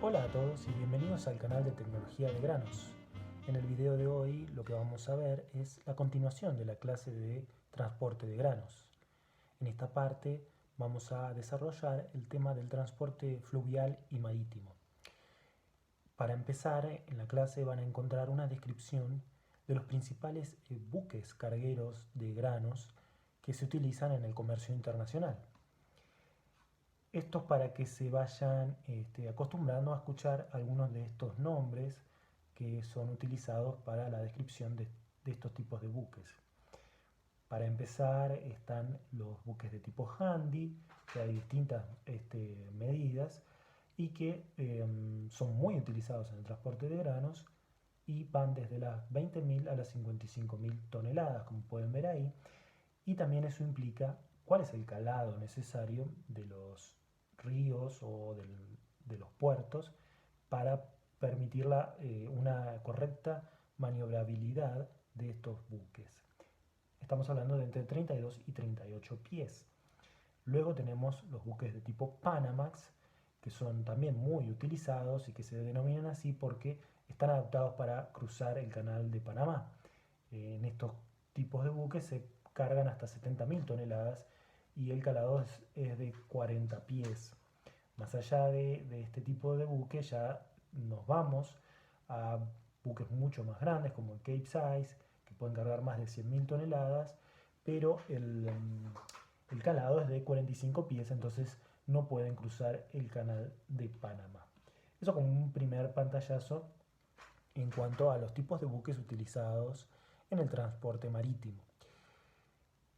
Hola a todos y bienvenidos al canal de Tecnología de Granos. En el video de hoy lo que vamos a ver es la continuación de la clase de transporte de granos. En esta parte vamos a desarrollar el tema del transporte fluvial y marítimo. Para empezar, en la clase van a encontrar una descripción de los principales buques cargueros de granos que se utilizan en el comercio internacional. Esto es para que se vayan acostumbrando a escuchar algunos de estos nombres que son utilizados para la descripción de estos tipos de buques. Para empezar están los buques de tipo handy, que hay distintas medidas y que son muy utilizados en el transporte de granos y van desde las 20.000 a las 55.000 toneladas, como pueden ver ahí. Y también eso implica cuál es el calado necesario de los ríos o de los puertos para permitir una correcta maniobrabilidad de estos buques. Estamos hablando de entre 32 y 38 pies. Luego tenemos los buques de tipo Panamax, que son también muy utilizados y que se denominan así porque están adaptados para cruzar el canal de Panamá. En estos tipos de buques se cargan hasta 70.000 toneladas y el calado es de 40 pies. Más allá de este tipo de buques ya nos vamos a buques mucho más grandes como el Capesize, que pueden cargar más de 100.000 toneladas, pero el calado es de 45 pies, entonces no pueden cruzar el canal de Panamá. Eso como un primer pantallazo en cuanto a los tipos de buques utilizados en el transporte marítimo.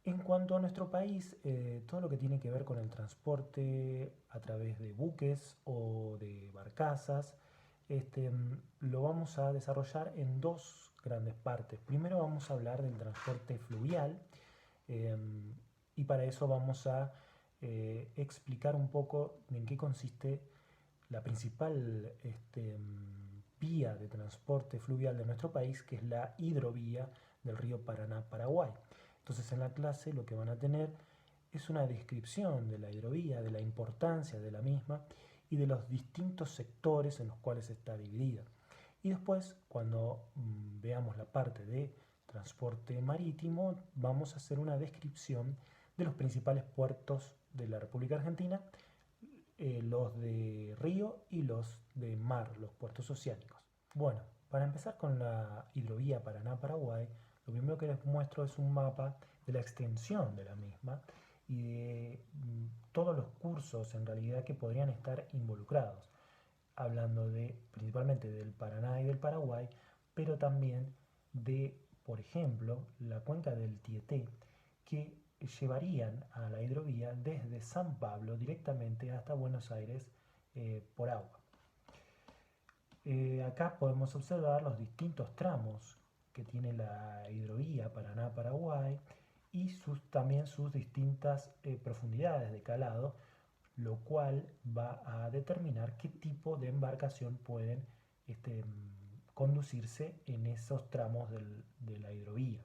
En cuanto a nuestro país, todo lo que tiene que ver con el transporte a través de buques o de barcazas, lo vamos a desarrollar en dos grandes partes. Primero vamos a hablar del transporte fluvial y para eso vamos a explicar un poco en qué consiste la principal vía de transporte fluvial de nuestro país, que es la hidrovía del río Paraná-Paraguay. Entonces en la clase lo que van a tener es una descripción de la hidrovía, de la importancia de la misma y de los distintos sectores en los cuales está dividida. Y después, cuando veamos la parte de transporte marítimo, vamos a hacer una descripción de los principales puertos de la República Argentina, los de río y los de mar, los puertos oceánicos. Bueno, para empezar con la hidrovía Paraná-Paraguay, lo primero que les muestro es un mapa de la extensión de la misma y de todos los cursos en realidad que podrían estar involucrados, hablando principalmente del Paraná y del Paraguay, pero también de, por ejemplo, la cuenca del Tieté, que llevarían a la hidrovía desde San Pablo directamente hasta Buenos Aires por agua. Acá podemos observar los distintos tramos que tiene la hidrovía Paraná-Paraguay y también sus distintas profundidades de calado, lo cual va a determinar qué tipo de embarcación pueden conducirse en esos tramos de la hidrovía.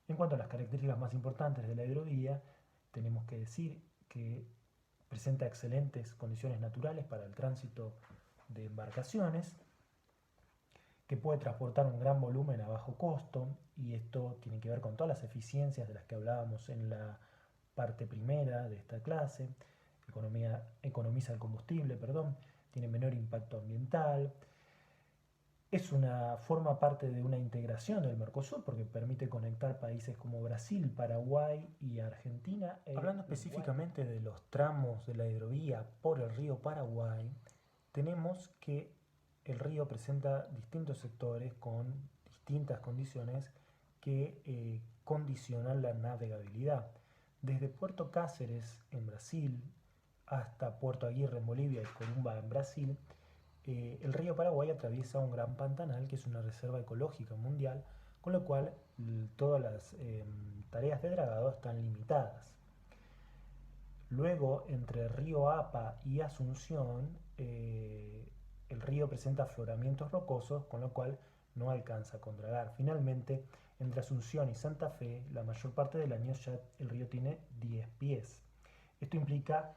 En cuanto a las características más importantes de la hidrovía, tenemos que decir que presenta excelentes condiciones naturales para el tránsito de embarcaciones, que puede transportar un gran volumen a bajo costo, y esto tiene que ver con todas las eficiencias de las que hablábamos en la parte primera de esta clase. Economiza el combustible, tiene menor impacto ambiental, forma parte de una integración del Mercosur porque permite conectar países como Brasil, Paraguay y Argentina. Hablando específicamente de los tramos de la hidrovía por el río Paraguay, tenemos que el río presenta distintos sectores con distintas condiciones que condicionan la navegabilidad. Desde Puerto Cáceres en Brasil hasta Puerto Aguirre en Bolivia y Corumba en Brasil, el río Paraguay atraviesa un gran pantanal que es una reserva ecológica mundial, con lo cual todas las tareas de dragado están limitadas. Luego, entre Río Apa y Asunción, el río presenta afloramientos rocosos, con lo cual no alcanza a contragar. Finalmente, entre Asunción y Santa Fe, la mayor parte del año ya el río tiene 10 pies. Esto implica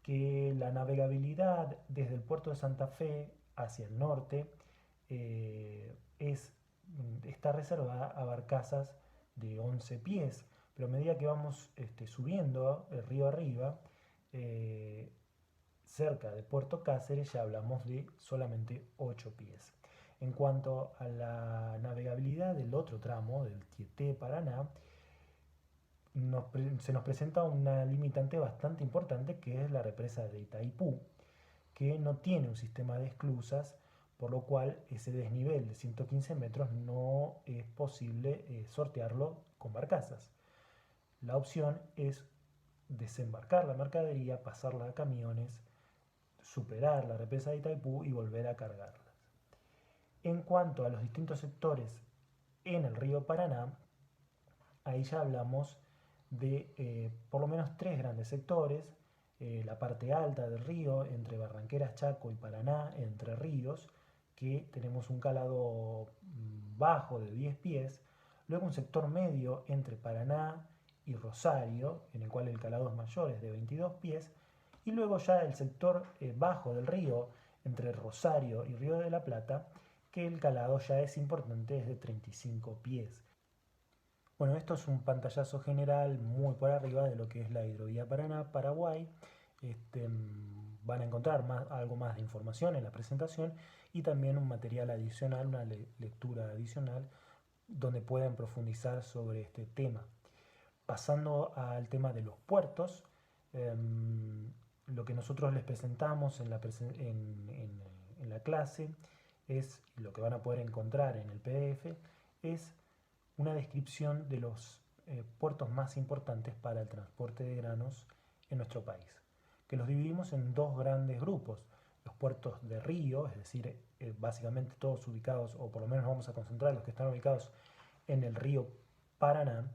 que la navegabilidad desde el puerto de Santa Fe hacia el norte está reservada a barcazas de 11 pies, pero a medida que vamos subiendo el río arriba, cerca de Puerto Cáceres ya hablamos de solamente 8 pies. En cuanto a la navegabilidad del otro tramo, del Tieté-Paraná, se nos presenta una limitante bastante importante, que es la represa de Itaipú, que no tiene un sistema de esclusas, por lo cual ese desnivel de 115 metros no es posible sortearlo con barcazas. La opción es desembarcar la mercadería, pasarla a camiones, superar la represa de Itaipú y volver a cargarlas. En cuanto a los distintos sectores en el río Paraná, ahí ya hablamos de por lo menos 3 grandes sectores: la parte alta del río, entre Barranqueras, Chaco y Paraná, Entre Ríos, que tenemos un calado bajo de 10 pies, luego un sector medio entre Paraná y Rosario, en el cual el calado es mayor, es de 22 pies, y luego ya el sector bajo del río, entre Rosario y Río de la Plata, que el calado ya es importante, es de 35 pies. Bueno, esto es un pantallazo general muy por arriba de lo que es la hidrovía Paraná-Paraguay. Van a encontrar algo más de información en la presentación y también un material adicional, una lectura adicional, donde pueden profundizar sobre este tema. Pasando al tema de los puertos, lo que nosotros les presentamos en la clase es, lo que van a poder encontrar en el PDF, es una descripción de los puertos más importantes para el transporte de granos en nuestro país, que los dividimos en 2 grandes grupos: los puertos de río, es decir, básicamente todos ubicados, o por lo menos vamos a concentrar los que están ubicados en el río Paraná,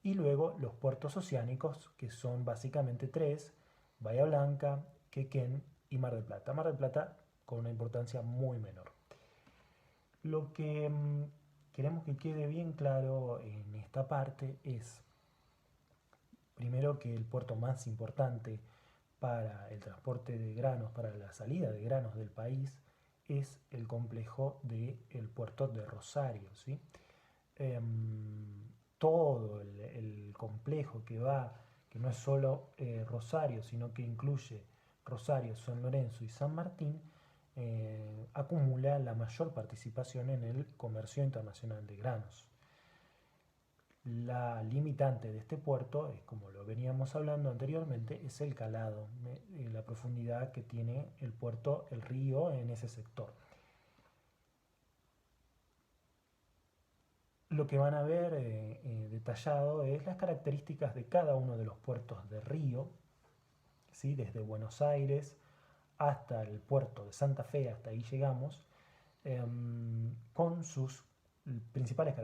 y luego los puertos oceánicos, que son básicamente 3: Bahía Blanca, Quequén y Mar del Plata. Mar del Plata con una importancia muy menor. Lo que queremos que quede bien claro en esta parte es, primero, que el puerto más importante para el transporte de granos, para la salida de granos del país, es el complejo del puerto de Rosario, ¿sí? Todo el complejo que no es solo Rosario, sino que incluye Rosario, San Lorenzo y San Martín, acumula la mayor participación en el comercio internacional de granos. La limitante de este puerto, como lo veníamos hablando anteriormente, es el calado, la profundidad que tiene el puerto, el río, en ese sector. Lo que van a ver detallado es las características de cada uno de los puertos de río, ¿sí? Desde Buenos Aires hasta el puerto de Santa Fe, hasta ahí llegamos, con sus principales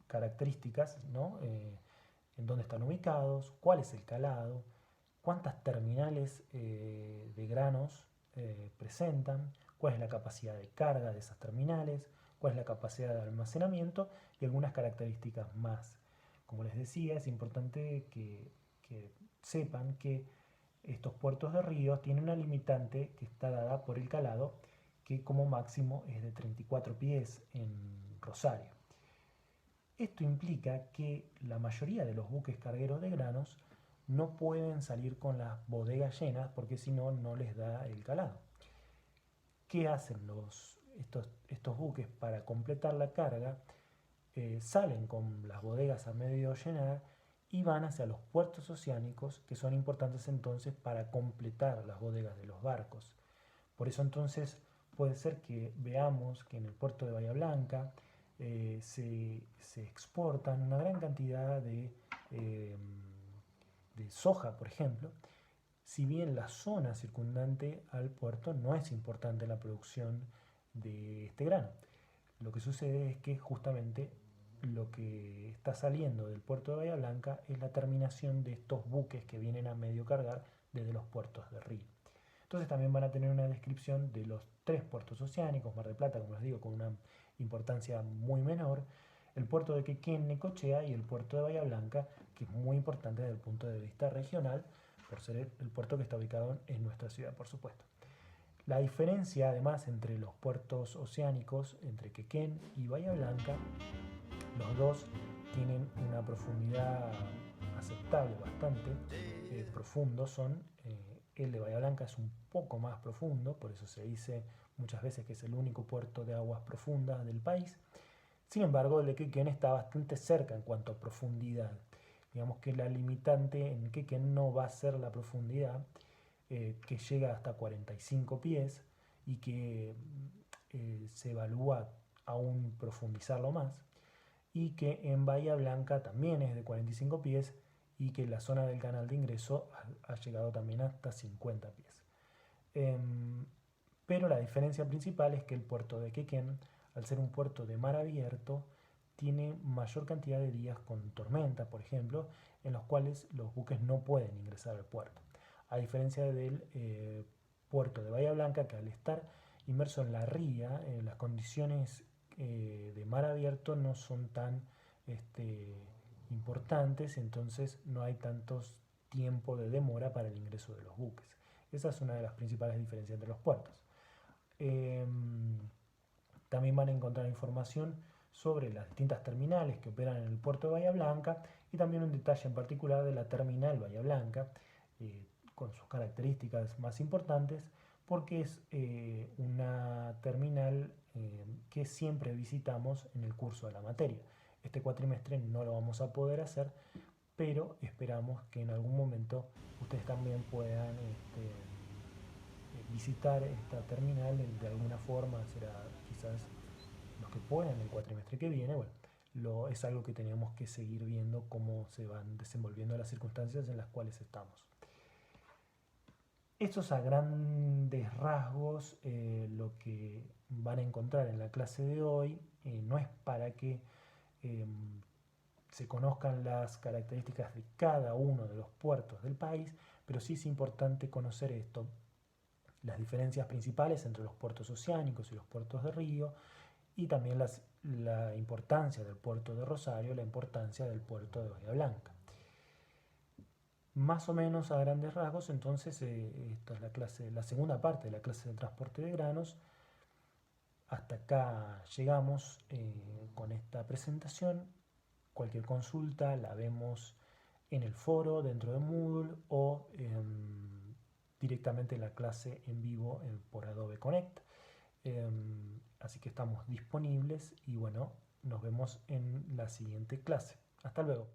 características, ¿no? En dónde están ubicados, cuál es el calado, cuántas terminales de granos presentan, cuál es la capacidad de carga de esas terminales, cuál es la capacidad de almacenamiento y algunas características más. Como les decía, es importante que sepan que estos puertos de río tienen una limitante que está dada por el calado, que como máximo es de 34 pies en Rosario. Esto implica que la mayoría de los buques cargueros de granos no pueden salir con las bodegas llenas, porque si no, no les da el calado. ¿Qué hacen estos buques para completar la carga? Salen con las bodegas a medio llenar y van hacia los puertos oceánicos, que son importantes entonces para completar las bodegas de los barcos. Por eso entonces puede ser que veamos que en el puerto de Bahía Blanca se exportan una gran cantidad de soja, por ejemplo, si bien la zona circundante al puerto no es importante en la producción de este grano. Lo que sucede es que justamente lo que está saliendo del puerto de Bahía Blanca es la terminación de estos buques que vienen a medio cargar desde los puertos de río. Entonces también van a tener una descripción de los 3 puertos oceánicos: Mar del Plata, como les digo, con una importancia muy menor, el puerto de Quequén, Necochea, y el puerto de Bahía Blanca, que es muy importante desde el punto de vista regional, por ser el puerto que está ubicado en nuestra ciudad, por supuesto. La diferencia, además, entre los puertos oceánicos, entre Quequén y Bahía Blanca, los dos tienen una profundidad aceptable, bastante profundo. El de Bahía Blanca es un poco más profundo, por eso se dice muchas veces que es el único puerto de aguas profundas del país. Sin embargo, el de Quequén está bastante cerca en cuanto a profundidad. Digamos que la limitante en Quequén no va a ser la profundidad, que llega hasta 45 pies y que se evalúa aún profundizarlo más, y que en Bahía Blanca también es de 45 pies y que la zona del canal de ingreso ha llegado también hasta 50 pies. Pero la diferencia principal es que el puerto de Quequén, al ser un puerto de mar abierto, tiene mayor cantidad de días con tormenta, por ejemplo, en los cuales los buques no pueden ingresar al puerto. A diferencia del puerto de Bahía Blanca, que al estar inmerso en la ría, las condiciones de mar abierto no son tan importantes, entonces no hay tantos tiempo de demora para el ingreso de los buques. Esa es una de las principales diferencias entre los puertos. También van a encontrar información sobre las distintas terminales que operan en el puerto de Bahía Blanca y también un detalle en particular de la terminal Bahía Blanca, con sus características más importantes, porque es una terminal que siempre visitamos en el curso de la materia. Este cuatrimestre no lo vamos a poder hacer, pero esperamos que en algún momento ustedes también puedan visitar esta terminal de alguna forma. Será quizás los que puedan el cuatrimestre que viene. Bueno, es algo que tenemos que seguir viendo cómo se van desenvolviendo las circunstancias en las cuales estamos. Esto es a grandes rasgos lo que van a encontrar en la clase de hoy. No es para que se conozcan las características de cada uno de los puertos del país, pero sí es importante conocer esto, las diferencias principales entre los puertos oceánicos y los puertos de río, y también la importancia del puerto de Rosario, la importancia del puerto de Bahía Blanca. Más o menos a grandes rasgos, entonces, esta es la segunda parte de la clase de transporte de granos. Hasta acá llegamos con esta presentación. Cualquier consulta la vemos en el foro dentro de Moodle o directamente en la clase en vivo por Adobe Connect. Así que estamos disponibles y bueno, nos vemos en la siguiente clase. Hasta luego.